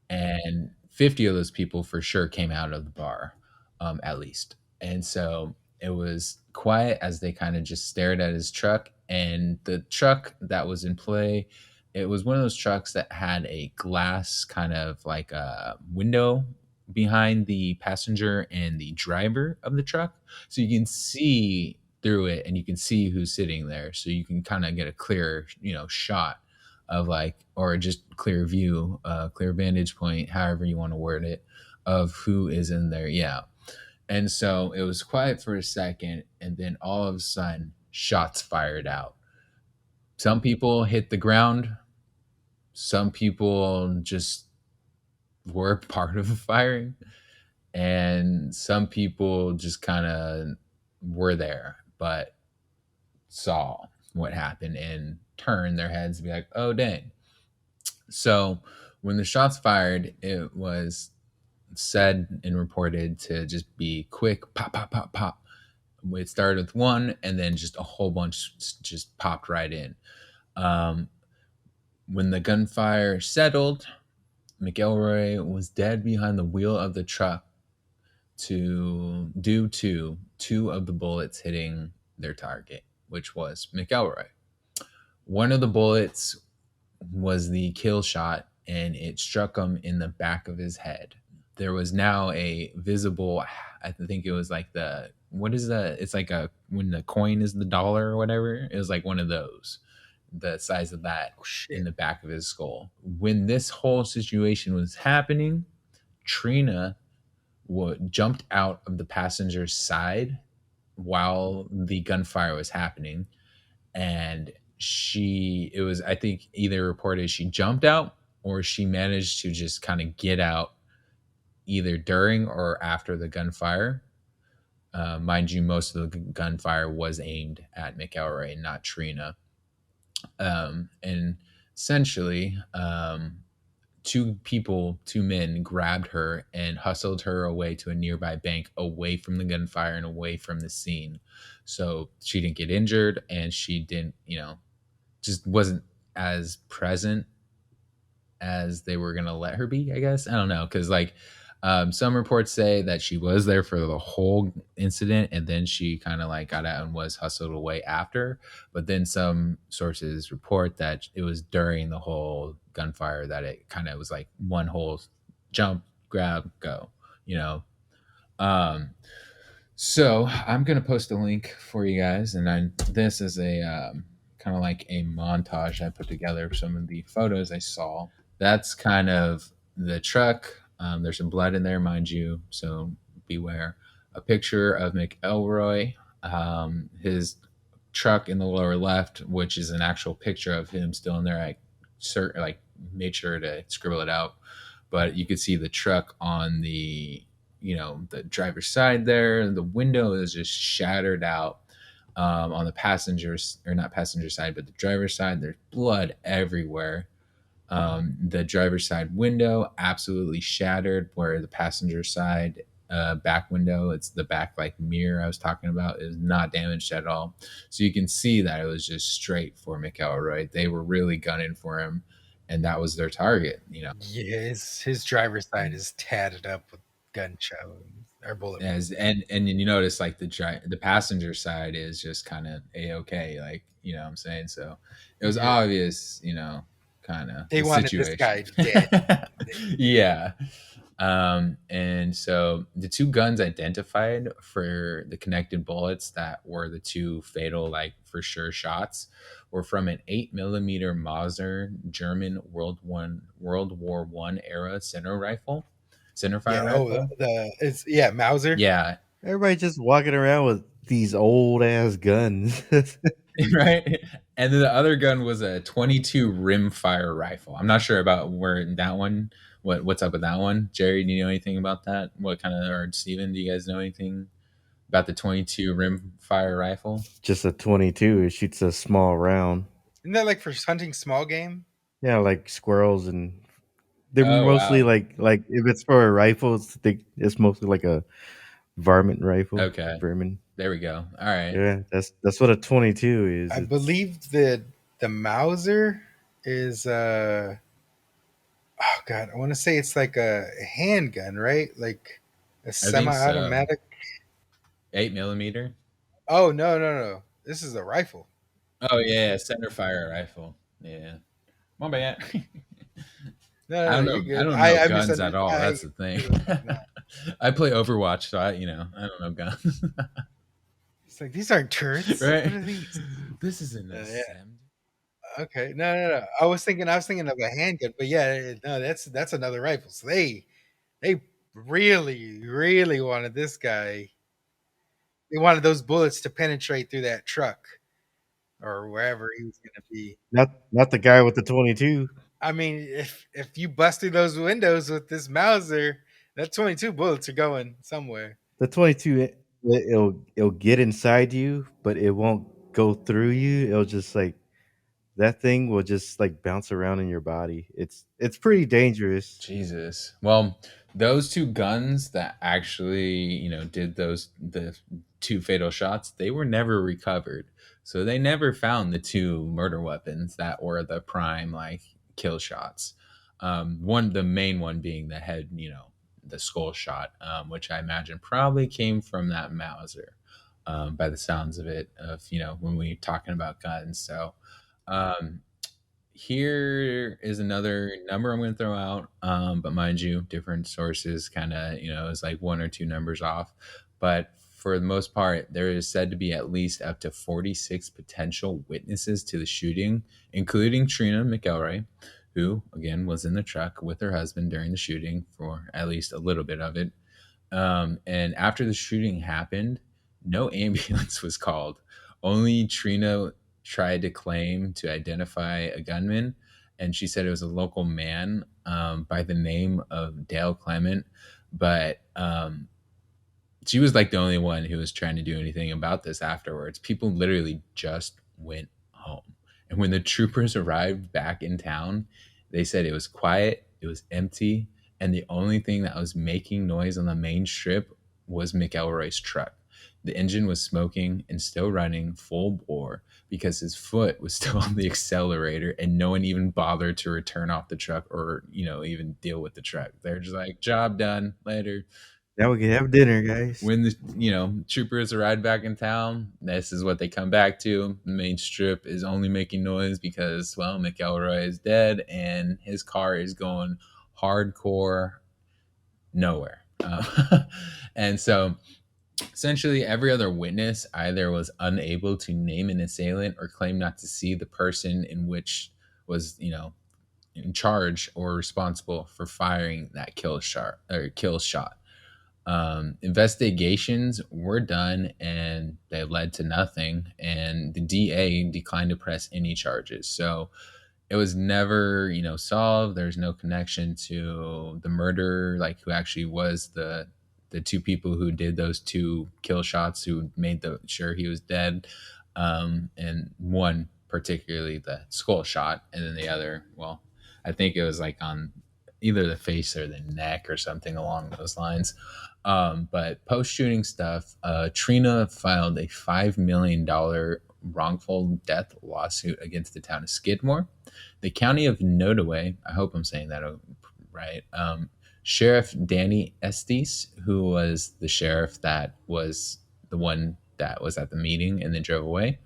[SPEAKER 1] And 50 of those people for sure came out of the bar, at least. And so it was quiet as they kind of just stared at his truck. And the truck that was in play, it was one of those trucks that had a glass kind of like a window behind the passenger and the driver of the truck. So you can see through it and you can see who's sitting there. So you can kind of get a clear, shot of like, or just clear view, clear vantage point, however you want to word it, of who is in there. Yeah. And so it was quiet for a second, and then all of a sudden, shots fired out. Some people hit the ground. Some people just were part of the firing, and some people just kind of were there, but saw what happened and turned their heads to be like, "Oh, dang." So when the shots fired, it was said and reported to just be quick pop, pop, pop, pop. It started with one, and then just a whole bunch just popped right in. Um, when the gunfire settled, McElroy was dead behind the wheel of the truck due to two of the bullets hitting their target, which was McElroy. One of the bullets was the kill shot, and it struck him in the back of his head. There was now a visible, I think it was like what is that? It's like when the coin is the dollar or whatever. It was like one of those, the size of that, in the back of his skull. When this whole situation was happening, Trina jumped out of the passenger's side while the gunfire was happening. And it was, I think, either reported she jumped out or she managed to just kind of get out either during or after the gunfire. Mind you, most of the gunfire was aimed at McElroy and not Trina. And essentially, two men grabbed her and hustled her away to a nearby bank, away from the gunfire and away from the scene. So she didn't get injured, and she didn't, just wasn't as present as they were going to let her be, I guess. I don't know. Cause like, some reports say that she was there for the whole incident, and then she kind of like got out and was hustled away after. But then some sources report that it was during the whole gunfire that it kind of was like one whole jump, grab, go, you know. Um, so I'm gonna post a link for you guys, and this is a kind of like a montage I put together of some of the photos I saw. That's kind of the truck. There's some blood in there, mind you, so beware. A picture of McElroy, his truck in the lower left, which is an actual picture of him still in there. I made sure to scribble it out, but you could see the truck on the the driver's side there. The window is just shattered out. On the passengers, or not passenger side, but the driver's side, there's blood everywhere. The driver's side window absolutely shattered, where the passenger side back window, it's the back like mirror I was talking about, is not damaged at all. So you can see that it was just straight for McElroy. They were really gunning for him, and that was their target.
[SPEAKER 2] Yeah, his driver's side is tatted up with gunshot wounds or bullet wounds.
[SPEAKER 1] And then you notice like the passenger side is just kind of a-okay, like, you know what I'm saying? So it was
[SPEAKER 2] Yeah,
[SPEAKER 1] obvious, kind of
[SPEAKER 2] they
[SPEAKER 1] the
[SPEAKER 2] wanted this
[SPEAKER 1] situation.
[SPEAKER 2] guy dead.
[SPEAKER 1] Yeah. And so the two guns identified for the connected bullets that were the two fatal, like for sure shots, were from an 8 millimeter Mauser German World War I era centerfire
[SPEAKER 2] Yeah. Oh,
[SPEAKER 1] rifle.
[SPEAKER 2] the it's yeah Mauser.
[SPEAKER 1] Yeah.
[SPEAKER 3] Everybody just walking around with these old ass guns.
[SPEAKER 1] Right. And then the other gun was a 22 rimfire rifle. I'm not sure about where that one. What's up with that one, Jerry? Do you know anything about that? What kind of, or Steven, do you guys know anything about the 22 rimfire rifle?
[SPEAKER 3] Just a 22. It shoots a small round.
[SPEAKER 2] Isn't that like for hunting small game?
[SPEAKER 3] Yeah, like squirrels, and they're
[SPEAKER 1] Oh
[SPEAKER 3] mostly
[SPEAKER 1] wow.
[SPEAKER 3] like if it's for a rifle, it's mostly like a varmint rifle.
[SPEAKER 1] Okay.
[SPEAKER 3] Vermin.
[SPEAKER 1] There we go. All right.
[SPEAKER 3] Yeah, that's what a 22 is.
[SPEAKER 2] I
[SPEAKER 3] It's
[SPEAKER 2] believe that the Mauser is oh god, I want to say it's like a handgun, right? Like a
[SPEAKER 1] I think so.
[SPEAKER 2] semi-automatic.
[SPEAKER 1] 8 millimeter.
[SPEAKER 2] Oh no, no, no. This is a rifle.
[SPEAKER 1] Oh yeah, center fire rifle. Yeah. My bad.
[SPEAKER 2] No,
[SPEAKER 1] I
[SPEAKER 2] no, no,
[SPEAKER 1] don't
[SPEAKER 2] you're
[SPEAKER 1] know. I
[SPEAKER 2] good.
[SPEAKER 1] don't know
[SPEAKER 2] I
[SPEAKER 1] guns at
[SPEAKER 2] misunderstood.
[SPEAKER 1] all. That's the thing.
[SPEAKER 2] No.
[SPEAKER 1] I play Overwatch, so I don't know guns.
[SPEAKER 2] It's like these aren't turrets. What
[SPEAKER 1] Right?
[SPEAKER 2] are these?
[SPEAKER 1] This is an
[SPEAKER 2] Yeah.
[SPEAKER 1] assembly.
[SPEAKER 2] Okay. No, no, no. I was thinking of a handgun, but yeah, no, that's another rifle. So they really, really wanted this guy. They wanted those bullets to penetrate through that truck or wherever he was gonna be.
[SPEAKER 3] not the guy with the 22.
[SPEAKER 2] I mean, if you bust through those windows with this Mauser, that 22 bullets are going somewhere.
[SPEAKER 3] The 22, it'll get inside you, but it won't go through you. It'll just like that thing will just like bounce around in your body. It's pretty dangerous.
[SPEAKER 1] Jesus. Well, those two guns that actually, did the two fatal shots, they were never recovered. So they never found the two murder weapons that were the prime like kill shots. The main one being the head, the skull shot, which I imagine probably came from that Mauser, by the sounds of it, of when we're talking about guns. So um, here is another number I'm going to throw out. But mind you, different sources kind of, is like one or two numbers off. But for the most part, there is said to be at least up to 46 potential witnesses to the shooting, including Trina McElroy, who, again, was in the truck with her husband during the shooting for at least a little bit of it. And after the shooting happened, no ambulance was called. Only Trina tried to claim to identify a gunman, and she said it was a local man by the name of Dale Clement. But she was like the only one who was trying to do anything about this afterwards. People literally just went home. And when the troopers arrived back in town, they said it was quiet, it was empty, and the only thing that was making noise on the main strip was McElroy's truck. The engine was smoking and still running full bore because his foot was still on the accelerator, and no one even bothered to return off the truck or, even deal with the truck. They're just like, job done, later.
[SPEAKER 3] Now we can have dinner, guys.
[SPEAKER 1] When the troopers arrive back in town, this is what they come back to. The main strip is only making noise because, well, McElroy is dead and his car is going hardcore nowhere. And so essentially every other witness either was unable to name an assailant or claim not to see the person in which was, in charge or responsible for firing that kill shot. Investigations were done and they led to nothing, and the DA declined to press any charges. So it was never, solved. There's no connection to the murder, like who actually was the two people who did those two kill shots, who made sure he was dead. And one particularly the skull shot, and then the other, well, I think it was like on either the face or the neck or something along those lines. But post shooting stuff, Trina filed a $5 million wrongful death lawsuit against the town of Skidmore. The county of Nodaway, I hope I'm saying that right. Sheriff Danny Estes, who was the sheriff that was the one that was at the meeting and then drove away.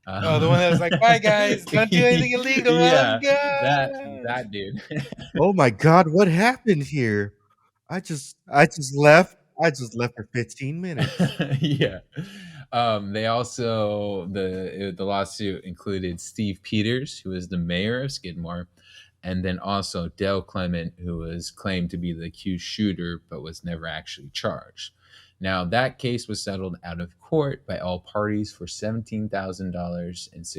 [SPEAKER 2] Oh, the one that was like, "Bye, guys. Don't do anything illegal. I'm
[SPEAKER 1] Yeah, that
[SPEAKER 2] gone."
[SPEAKER 1] that dude.
[SPEAKER 3] Oh my god, what happened here? I just left. I just left for 15 minutes.
[SPEAKER 1] Yeah. They also the lawsuit included Steve Peters, who was the mayor of Skidmore, and then also Dale Clement, who was claimed to be the accused shooter but was never actually charged. Now that case was settled out of court by all parties for $17,000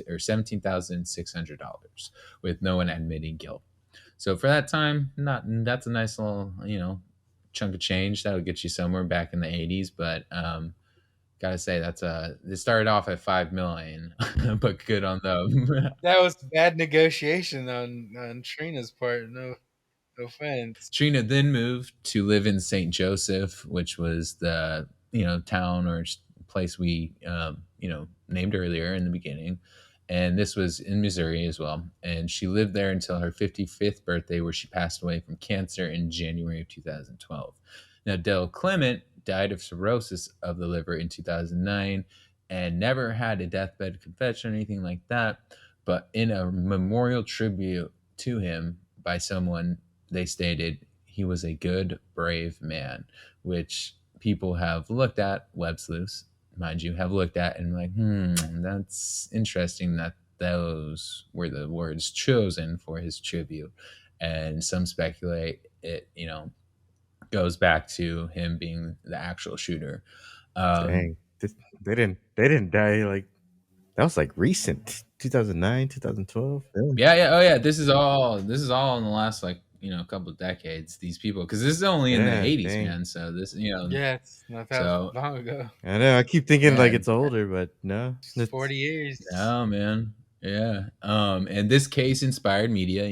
[SPEAKER 1] or $17,600, with no one admitting guilt. So for that time, not that's a nice little chunk of change that'll get you somewhere back in the 80s. But gotta say that's it started off at 5 million, but good on them.
[SPEAKER 2] That was bad negotiation on Trina's part. No offense.
[SPEAKER 1] Trina then moved to live in St. Joseph, which was the town or place we named earlier in the beginning, and this was in Missouri as well. And she lived there until her 55th birthday, where she passed away from cancer in January of 2012. Now, Dale Clement died of cirrhosis of the liver in 2009 and never had a deathbed confession or anything like that. But in a memorial tribute to him by someone, they stated he was a good, brave man, which people have looked at, web sleuths, mind you, have looked at and like, that's interesting that those were the words chosen for his tribute. And some speculate it, goes back to him being the actual shooter.
[SPEAKER 3] Dang. They didn't die like that was like recent. 2009, 2012.
[SPEAKER 1] Yeah. Oh yeah. This is all in the last couple of decades. These people, because this is only in the
[SPEAKER 3] Yeah,
[SPEAKER 1] 80s,
[SPEAKER 3] dang.
[SPEAKER 1] man. So this,
[SPEAKER 2] Yeah, it's not that
[SPEAKER 1] so
[SPEAKER 2] long ago.
[SPEAKER 3] I know. I keep thinking like
[SPEAKER 1] yeah.
[SPEAKER 3] it's older, but no.
[SPEAKER 2] It's 40 years.
[SPEAKER 1] Oh man. Yeah. And this case inspired media.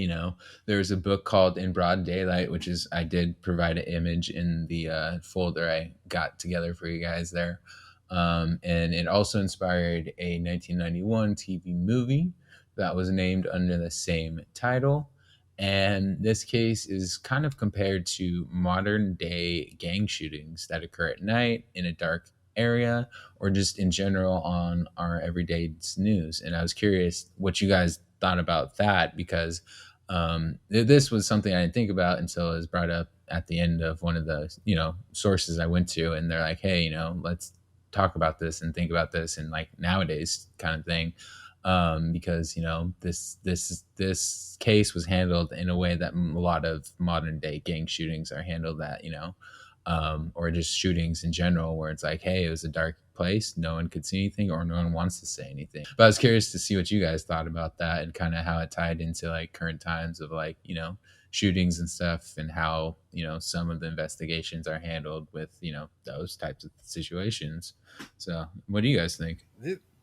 [SPEAKER 1] There's a book called In Broad Daylight, which is I did provide an image in the folder I got together for you guys there. And it also inspired a 1991 TV movie that was named under the same title. And this case is kind of compared to modern day gang shootings that occur at night in a dark area or just in general on our everyday news. And I was curious what you guys thought about that, because this was something I didn't think about until it was brought up at the end of one of the sources I went to, and they're like, hey, let's talk about this and think about this and like nowadays kind of thing. Because this case was handled in a way that a lot of modern day gang shootings are handled at, or just shootings in general, where it's like, hey, it was a dark place, no one could see anything, or no one wants to say anything. But I was curious to see what you guys thought about that and kind of how it tied into like current times of like shootings and stuff, and how some of the investigations are handled with those types of situations. So what do you guys think?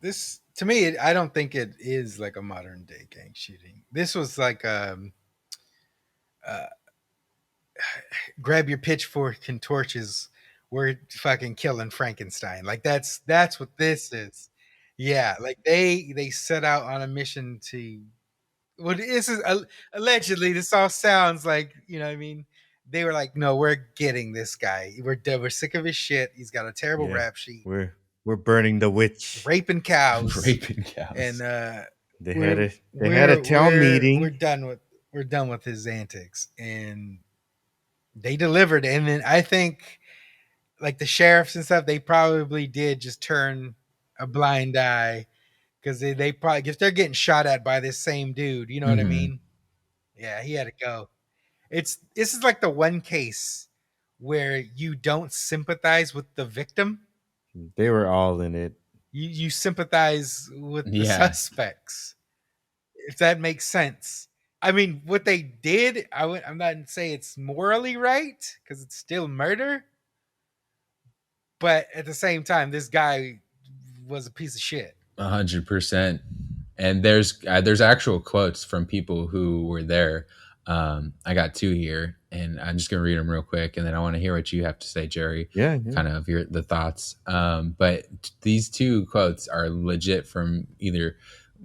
[SPEAKER 2] This to me, I don't think it is like a modern day gang shooting. This was like uh, grab your pitchfork and torches. We're fucking killing Frankenstein. Like that's what this is. Yeah, like they set out on a mission to. Well, this is allegedly. This all sounds like what I mean. They were like, no, we're getting this guy. We're dead. We're sick of his shit. He's got a terrible
[SPEAKER 3] Yeah.
[SPEAKER 2] rap sheet.
[SPEAKER 3] We're burning the witch.
[SPEAKER 2] Raping cows.
[SPEAKER 1] Raping cows.
[SPEAKER 2] And
[SPEAKER 3] They had a town meeting.
[SPEAKER 2] We're done with his antics, and they delivered. And then I think, like the sheriffs and stuff, they probably did just turn a blind eye, because they probably, if they're getting shot at by this same dude, you know what I mean? Yeah, he had to go. This is like the one case where you don't sympathize with the victim.
[SPEAKER 3] They were all in it.
[SPEAKER 2] You sympathize with the suspects, if that makes sense. I mean, what they did, I'm not saying it's morally right, because it's still murder. But at the same time, this guy was a piece of shit.
[SPEAKER 1] 100%. And there's actual quotes from people who were there. I got two here, and I'm just gonna read them real quick, and then I want to hear what you have to say, Jerry.
[SPEAKER 3] Yeah, yeah.
[SPEAKER 1] Kind of the thoughts. But these two quotes are legit from either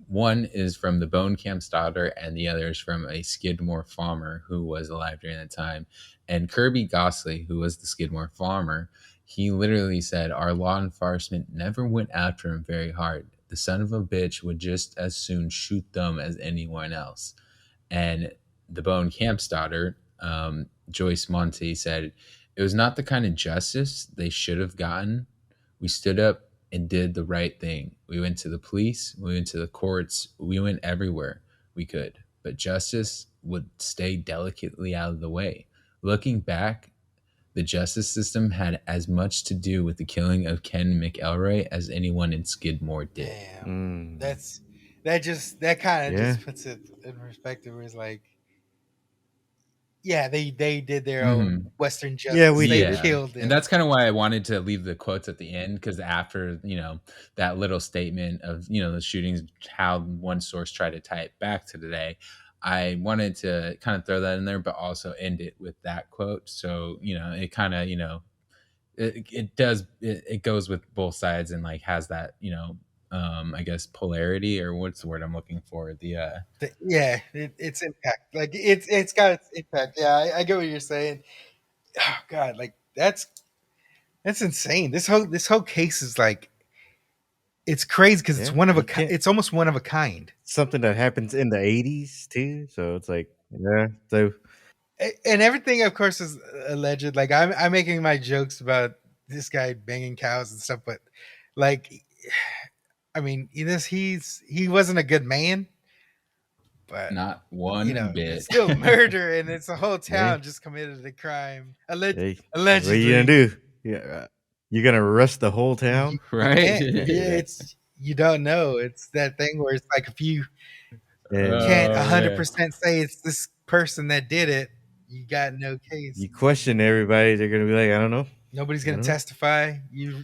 [SPEAKER 1] one is from the Bone Camp's daughter, and the other is from a Skidmore farmer who was alive during that time. And Kirby Gosley, who was the Skidmore farmer, he literally said, "Our law enforcement never went after him very hard. The son of a bitch would just as soon shoot them as anyone else." And the Bone Camp's daughter, Joyce Monty, said, "It was not the kind of justice they should have gotten. We stood up and did the right thing. We went to the police, we went to the courts, we went everywhere we could. But justice would stay delicately out of the way. Looking back, the justice system had as much to do with the killing of Ken McElroy as anyone in Skidmore did."
[SPEAKER 2] Damn,
[SPEAKER 3] Mm,
[SPEAKER 2] that kind of
[SPEAKER 3] yeah,
[SPEAKER 2] just puts it in perspective. Where it's like, yeah, they did their own
[SPEAKER 1] Hmm.
[SPEAKER 2] Western
[SPEAKER 3] yeah.
[SPEAKER 2] justice.
[SPEAKER 3] We
[SPEAKER 2] They
[SPEAKER 3] did it.
[SPEAKER 1] Yeah.
[SPEAKER 2] killed
[SPEAKER 1] And
[SPEAKER 2] him.
[SPEAKER 1] that's kind of why I wanted to leave the quotes at the end, because after, that little statement of, the shootings, how one source tried to tie it back to today, I wanted to kind of throw that in there, but also end it with that quote. So, it kind of, it does, it goes with both sides and like has that, I guess polarity, or what's the word I'm looking for?
[SPEAKER 2] Yeah, it's impact. Like it's got its impact. Yeah, I get what you're saying. Oh God, like that's insane. This whole case is like it's crazy because it's
[SPEAKER 3] Yeah,
[SPEAKER 2] one of a
[SPEAKER 3] you can't.
[SPEAKER 2] it's almost one of a kind.
[SPEAKER 3] Something that happens in the '80s too. So it's like, yeah. So
[SPEAKER 2] And everything, of course, is alleged. Like I'm making my jokes about this guy banging cows and stuff, but like, I mean, he wasn't a good man, but
[SPEAKER 1] Not one
[SPEAKER 2] it's
[SPEAKER 1] bit.
[SPEAKER 2] still murder, and it's a whole
[SPEAKER 3] hey,
[SPEAKER 2] town just committed a crime.
[SPEAKER 3] hey, what are you gonna
[SPEAKER 2] Allegedly,
[SPEAKER 3] do? Yeah, you gonna arrest the whole town?
[SPEAKER 2] you
[SPEAKER 1] Right?
[SPEAKER 2] can't. Yeah,
[SPEAKER 3] Yeah,
[SPEAKER 2] it's you don't know. It's that thing where it's like if you
[SPEAKER 3] and
[SPEAKER 2] can't
[SPEAKER 1] Oh, man.
[SPEAKER 2] 100% say it's this person that did it, you got no case.
[SPEAKER 3] you question everybody. They're gonna be like, I don't know,
[SPEAKER 2] Nobody's
[SPEAKER 3] I
[SPEAKER 2] gonna
[SPEAKER 3] don't know.
[SPEAKER 2] testify. You
[SPEAKER 3] All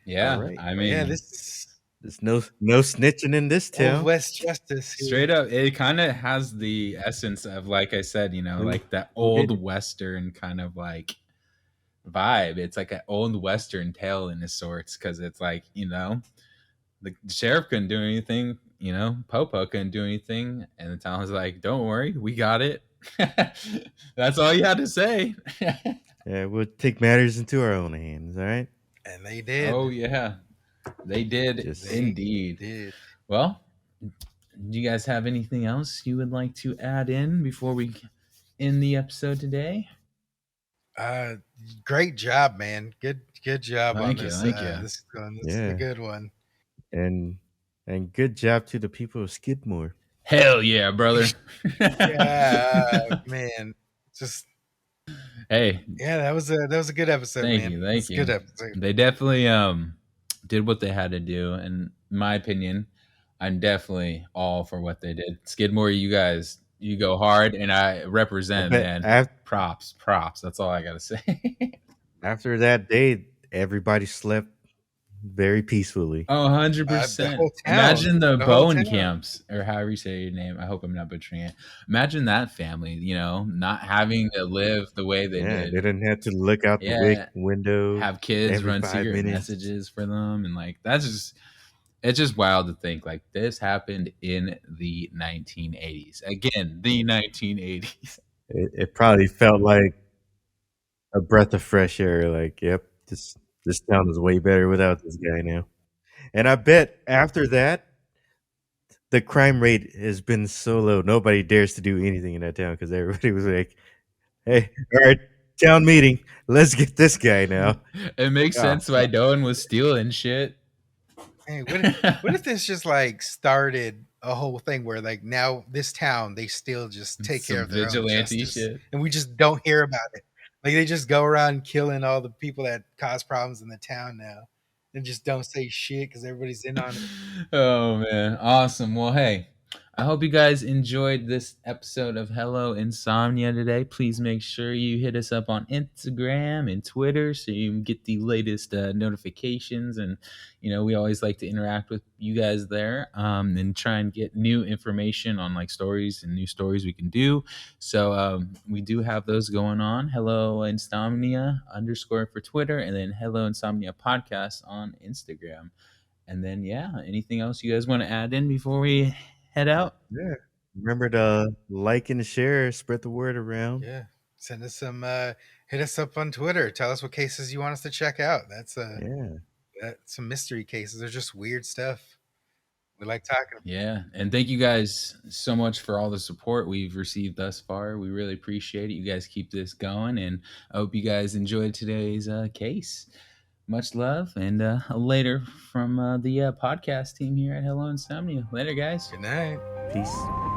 [SPEAKER 1] Yeah.
[SPEAKER 3] right,
[SPEAKER 1] I
[SPEAKER 2] Yeah,
[SPEAKER 1] mean,
[SPEAKER 2] this
[SPEAKER 3] there's no snitching in this
[SPEAKER 2] Old
[SPEAKER 3] town.
[SPEAKER 2] West justice here.
[SPEAKER 1] straight up, it kind of has the essence of, like I said,
[SPEAKER 3] Who
[SPEAKER 1] like that
[SPEAKER 3] who did
[SPEAKER 1] old
[SPEAKER 3] it?
[SPEAKER 1] Western kind of like vibe. It's like an old Western tale in a sorts, because it's like, the sheriff couldn't do anything, Popo couldn't do anything. And the town was like, "Don't worry, we got it." That's all you had to say.
[SPEAKER 3] Yeah, we'll take matters into our own hands. All right,
[SPEAKER 2] And they
[SPEAKER 1] Oh,
[SPEAKER 2] did.
[SPEAKER 1] yeah. They did
[SPEAKER 3] just
[SPEAKER 2] They
[SPEAKER 1] indeed.
[SPEAKER 2] did.
[SPEAKER 1] Well, do you guys have anything else you would like to add in before we end the episode today?
[SPEAKER 2] Uh Great job, man. Good job on
[SPEAKER 1] Thank you.
[SPEAKER 2] this.
[SPEAKER 1] Thank you.
[SPEAKER 2] This is a
[SPEAKER 3] yeah,
[SPEAKER 2] good one.
[SPEAKER 3] and good job to the people of Skidmore.
[SPEAKER 1] Hell yeah, brother.
[SPEAKER 2] Yeah, man. Just
[SPEAKER 1] Hey,
[SPEAKER 2] yeah, that was a good episode,
[SPEAKER 1] thank
[SPEAKER 2] man.
[SPEAKER 1] you.
[SPEAKER 2] It's
[SPEAKER 1] Thank
[SPEAKER 2] a good
[SPEAKER 1] you.
[SPEAKER 2] episode.
[SPEAKER 1] They definitely did what they had to do. And in my opinion, I'm definitely all for what they did. Skidmore, you guys, you go hard, and I
[SPEAKER 3] I
[SPEAKER 1] represent,
[SPEAKER 3] bet
[SPEAKER 1] man.
[SPEAKER 3] af-
[SPEAKER 1] Props, props. That's all I gotta say.
[SPEAKER 3] after that day, everybody slept very peacefully.
[SPEAKER 1] Oh,
[SPEAKER 2] The
[SPEAKER 1] 100%.
[SPEAKER 2] whole town.
[SPEAKER 1] Imagine the
[SPEAKER 2] The whole
[SPEAKER 1] Bowen
[SPEAKER 2] town.
[SPEAKER 1] camps, or however you say your name. I hope I'm not butchering it. Imagine that family, not having to live the way they
[SPEAKER 3] Yeah, they
[SPEAKER 1] did.
[SPEAKER 3] didn't have to look out the
[SPEAKER 1] Yeah,
[SPEAKER 3] window
[SPEAKER 1] have kids
[SPEAKER 3] every
[SPEAKER 1] run
[SPEAKER 3] 5
[SPEAKER 1] secret
[SPEAKER 3] minutes.
[SPEAKER 1] messages for them, and like it's just wild to think like this happened in the 1980s. Again, the 1980s.
[SPEAKER 3] It probably felt like a breath of fresh air. Like, yep, this town is way better without this guy now. And I bet after that, the crime rate has been so low. Nobody dares to do anything in that town because everybody was like, "Hey, all right, town meeting. Let's get this guy now."
[SPEAKER 1] It makes
[SPEAKER 3] Oh,
[SPEAKER 1] sense why Doan was stealing shit.
[SPEAKER 2] Hey, what if this just like started a whole thing where like now this town they still just take care
[SPEAKER 1] Some
[SPEAKER 2] of their own
[SPEAKER 1] vigilante
[SPEAKER 2] justice
[SPEAKER 1] shit.
[SPEAKER 2] and we just don't hear about it. Like they just go around killing all the people that cause problems in the town now and just don't say shit because everybody's in on it.
[SPEAKER 1] Oh man, awesome. Well, hey, I hope you guys enjoyed this episode of Hello Insomnia today. Please make sure you hit us up on Instagram and Twitter so you can get the latest notifications. And, we always like to interact with you guys there and try and get new information on like stories and new stories we can do. So we do have those going on. Hello Insomnia _ for Twitter, and then Hello Insomnia Podcast on Instagram. And then, anything else you guys want to add in before we head out?
[SPEAKER 3] Yeah. Remember to like and share, spread the word around.
[SPEAKER 2] Yeah. Send us some hit us up on Twitter. Tell us what cases you want us to check out. That's some mystery cases. They're just weird stuff. We like talking about.
[SPEAKER 1] Yeah. And thank you guys so much for all the support we've received thus far. We really appreciate it. You guys keep this going, and I hope you guys enjoyed today's case. Much love, and later from the podcast team here at Hello Insomnia. Later, guys.
[SPEAKER 2] Good night.
[SPEAKER 3] Peace.